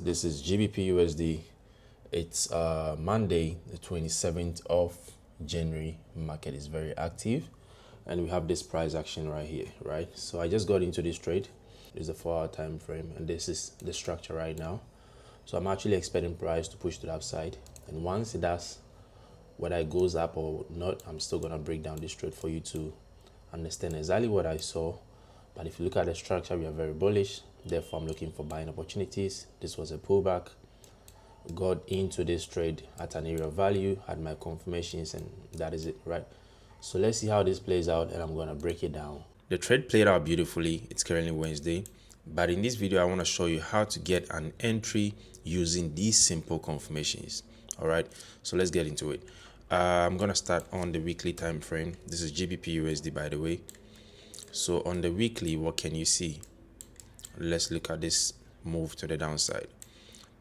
This is GBP USD. It's Monday, the 27th of January. Market is very active, and we have this price action right here, right? So I just got into this trade. It's a 4-hour time frame, and this is the structure right now. So I'm actually expecting price to push to the upside, and once it does, whether it goes up or not, I'm still gonna break down this trade for you to understand exactly what I saw. But if you look at the structure, we are very bullish. Therefore, I'm looking for buying opportunities. This was a pullback. Got into this trade at an area of value, had my confirmations, and that is it, right? So let's see how this plays out, and I'm gonna break it down. The trade played out beautifully. It's currently Wednesday, but in this video, I want to show you how to get an entry using these simple confirmations. All right, so let's get into it. I'm gonna start on the weekly time frame. This is GBP USD, by the way. So on the weekly, what can you see? Let's look at this move to the downside.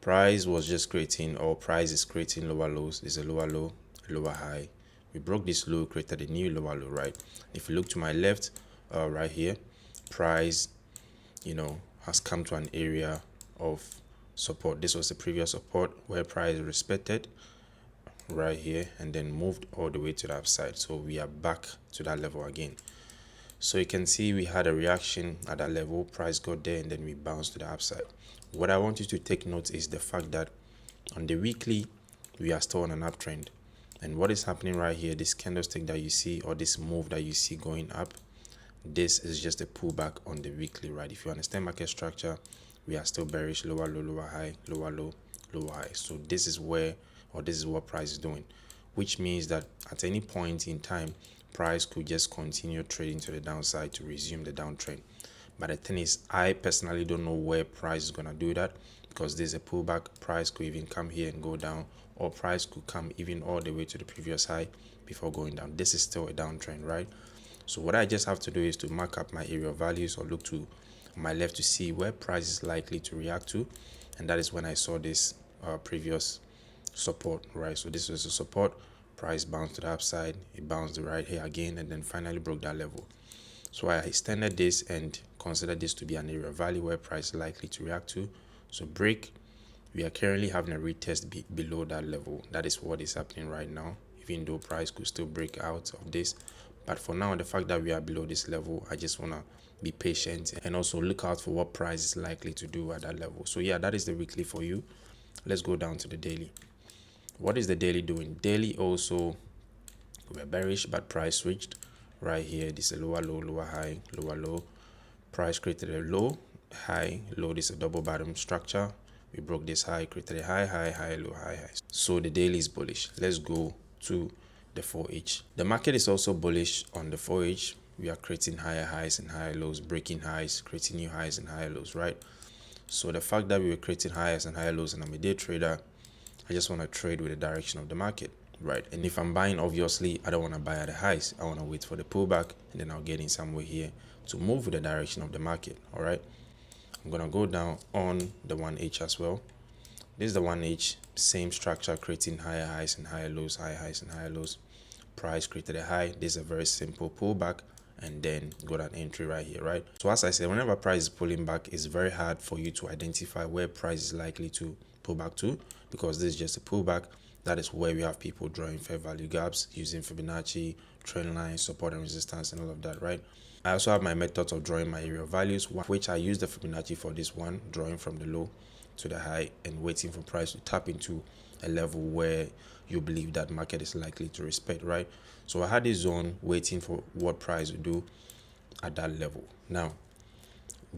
Price was just creating, or price is creating lower lows. There's a lower low, lower high. We broke this low, created a new lower low, right? If you look to my left, right here, price, has come to an area of support. This was the previous support where price respected right here and then moved all the way to the upside. So we are back to that level again. So you can see we had a reaction at that level, price got there, and then we bounced to the upside. What I want you to take note is the fact that on the weekly, we are still on an uptrend. And what is happening right here, this candlestick that you see, or this move that you see going up, this is just a pullback on the weekly, right? If you understand market structure, we are still bearish, lower low, lower high, lower low, lower high. So this is where, or this is what price is doing, which means that at any point in time, price could just continue trading to the downside to resume the downtrend. But the thing is, I personally don't know where price is gonna do that, because there's a pullback. Price could even come here and go down, or price could come even all the way to the previous high before going down. This is still a downtrend, right? So what I just have to do is to mark up my area of values, or look to my left to see where price is likely to react to, and that is when I saw this previous support, right? So this was a support. Price bounced to the upside, it bounced right here again, and then finally broke that level. So I extended this and considered this to be an area of value where price is likely to react to. So break, we are currently having a retest below that level. That is what is happening right now, even though price could still break out of this. But for now, the fact that we are below this level, I just want to be patient and also look out for what price is likely to do at that level. So yeah, that is the weekly for you. Let's go down to the daily. What is the daily doing? Daily also, we're bearish, but price switched right here. This is a lower low, lower high, lower low. Price created a low, high, low. This is a double bottom structure. We broke this high, created a high, high, high, low, high, high. So the daily is bullish. Let's go to the 4H. The market is also bullish on the 4H. We are creating higher highs and higher lows, breaking highs, creating new highs and higher lows, right? So the fact that we were creating highs and higher lows, and I'm a day trader, I just want to trade with the direction of the market, right? And if I'm buying, obviously, I don't want to buy at the highs. I want to wait for the pullback, and then I'll get in somewhere here to move with the direction of the market, all right? I'm going to go down on the 1H as well. This is the 1H, same structure, creating higher highs and higher lows, higher highs and higher lows. Price created a high. This is a very simple pullback, and then got an entry right here, right? So as I said, whenever price is pulling back, it's very hard for you to identify where price is likely to pull back to, because this is just a pullback. That is where we have people drawing fair value gaps using Fibonacci, trend lines, support and resistance, and all of that, right? I also have my methods of drawing my area of values, which I use the Fibonacci for this one, drawing from the low to the high and waiting for price to tap into a level where you believe that market is likely to respect, right? So I had this zone waiting for what price would do at that level. Now,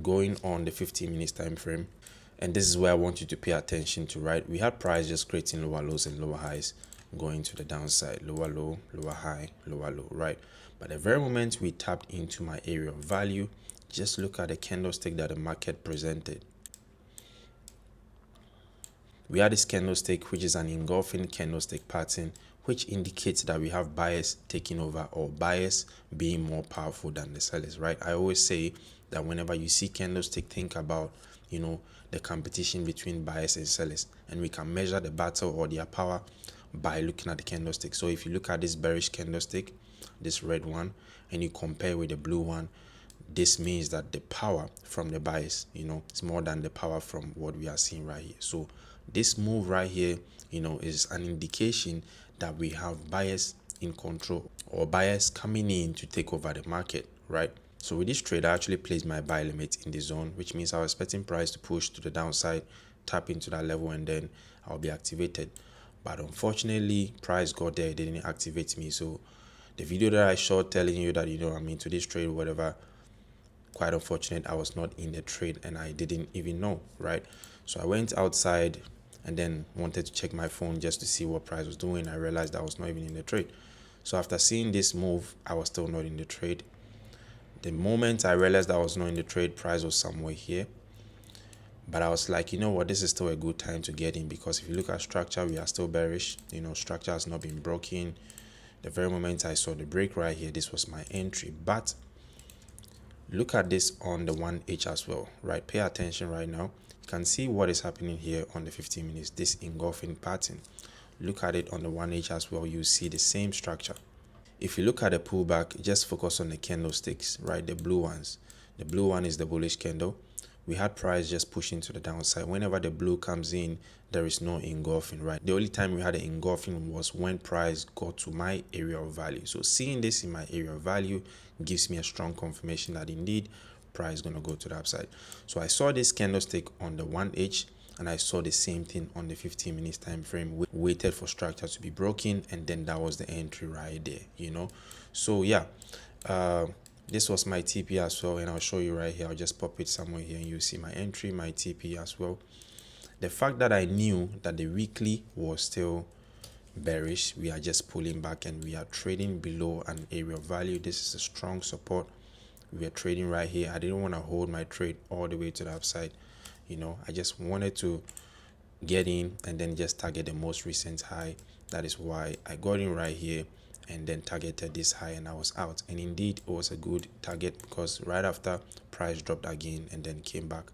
going on the 15 minutes time frame, and this is where I want you to pay attention to, right? We had price just creating lower lows and lower highs, going to the downside, lower low, lower high, lower low, right? But the very moment we tapped into my area of value, just look at the candlestick that the market presented. We had this candlestick, which is an engulfing candlestick pattern, which indicates that we have buyers taking over, or buyers being more powerful than the sellers, right? I always say that whenever you see candlestick, think about, the competition between buyers and sellers, and we can measure the battle or their power by looking at the candlestick. So if you look at this bearish candlestick, this red one, and you compare with the blue one, this means that the power from the buyers, is more than the power from what we are seeing right here. So this move right here, is an indication that we have buyers in control, or buyers coming in to take over the market, right? So with this trade, I actually placed my buy limit in the zone, which means I was expecting price to push to the downside, tap into that level, and then I'll be activated. But unfortunately, price got there, it didn't activate me. So the video that I shot telling you that, I'm into this trade, whatever, quite unfortunate, I was not in the trade and I didn't even know, right? So I went outside and then wanted to check my phone just to see what price was doing. I realized I was not even in the trade. So after seeing this move, I was still not in the trade. The moment I realized I was not in the trade, price was somewhere here. But I was like, you know what, this is still a good time to get in, because if you look at structure, we are still bearish. Structure has not been broken. The very moment I saw the break right here, this was my entry. But look at this on the 1H as well, right? Pay attention right now. You can see what is happening here on the 15 minutes, this engulfing pattern. Look at it on the 1H as well. You see the same structure. If you look at the pullback, just focus on the candlesticks, right? The blue ones. The blue one is the bullish candle. We had price just pushing to the downside. Whenever the blue comes in, there is no engulfing, right? The only time we had an engulfing was when price got to my area of value. So seeing this in my area of value gives me a strong confirmation that indeed price is going to go to the upside. So I saw this candlestick on the 1H, and I saw the same thing on the 15 minutes time frame. Waited for structure to be broken, and then that was the entry right there. So yeah, this was my TP as well, and I'll show you right here. I'll just pop it somewhere here and you see my entry, my TP as well. The fact that I knew that the weekly was still bearish, we are just pulling back and we are trading below an area of value. This is a strong support. We are trading right here. I didn't want to hold my trade all the way to the upside. I just wanted to get in and then just target the most recent high. That is why I got in right here and then targeted this high, and I was out. And indeed it was a good target, because right after, price dropped again and then came back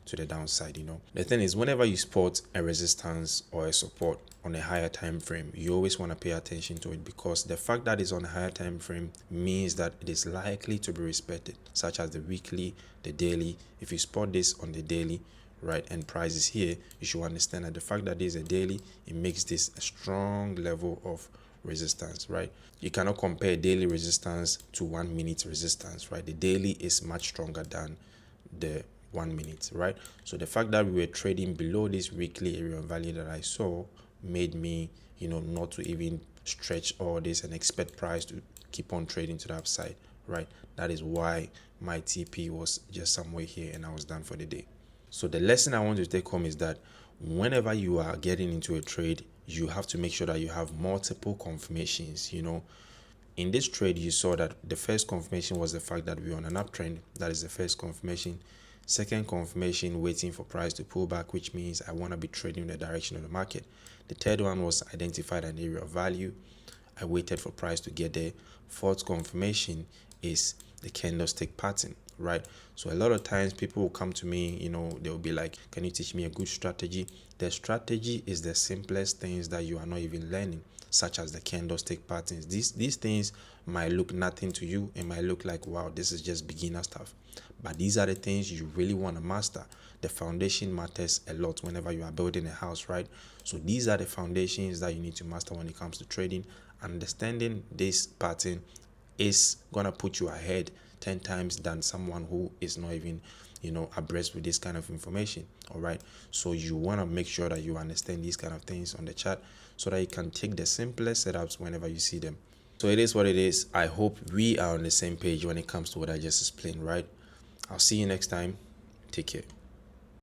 to the downside. The thing is, whenever you spot a resistance or a support on a higher time frame, you always want to pay attention to it, because the fact that it's on a higher time frame means that it is likely to be respected, such as the weekly, the daily. If you spot this on the daily, right, and price is here, you should understand that the fact that this is a daily, it makes this a strong level of resistance, right? You cannot compare daily resistance to 1 minute resistance, right? The daily is much stronger than the 1 minute, right? So the fact that we were trading below this weekly area of value that I saw made me, not to even stretch all this and expect price to keep on trading to the upside, right? That is why my TP was just somewhere here and I was done for the day. So the lesson I want to take home is that whenever you are getting into a trade, you have to make sure that you have multiple confirmations. In this trade, you saw that the first confirmation was the fact that we're on an uptrend. That is the first confirmation. Second confirmation, waiting for price to pull back, which means I want to be trading in the direction of the market. The third one was identified an area of value. I waited for price to get there. Fourth confirmation is the candlestick pattern, right? So a lot of times people will come to me, they'll be like, can you teach me a good strategy? The strategy is the simplest things that you are not even learning, such as the candlestick patterns. These things might look nothing to you. It might look like, wow, this is just beginner stuff. But these are the things you really want to master. The foundation matters a lot whenever you are building a house, right? So these are the foundations that you need to master when it comes to trading. Understanding this pattern is gonna put you ahead 10 times than someone who is not even abreast with this kind of information. All right, so you want to make sure that you understand these kind of things on the chart, so that you can take the simplest setups whenever you see them. So it is what it is. I hope we are on the same page when it comes to what I just explained, right? I'll see you next time. Take care.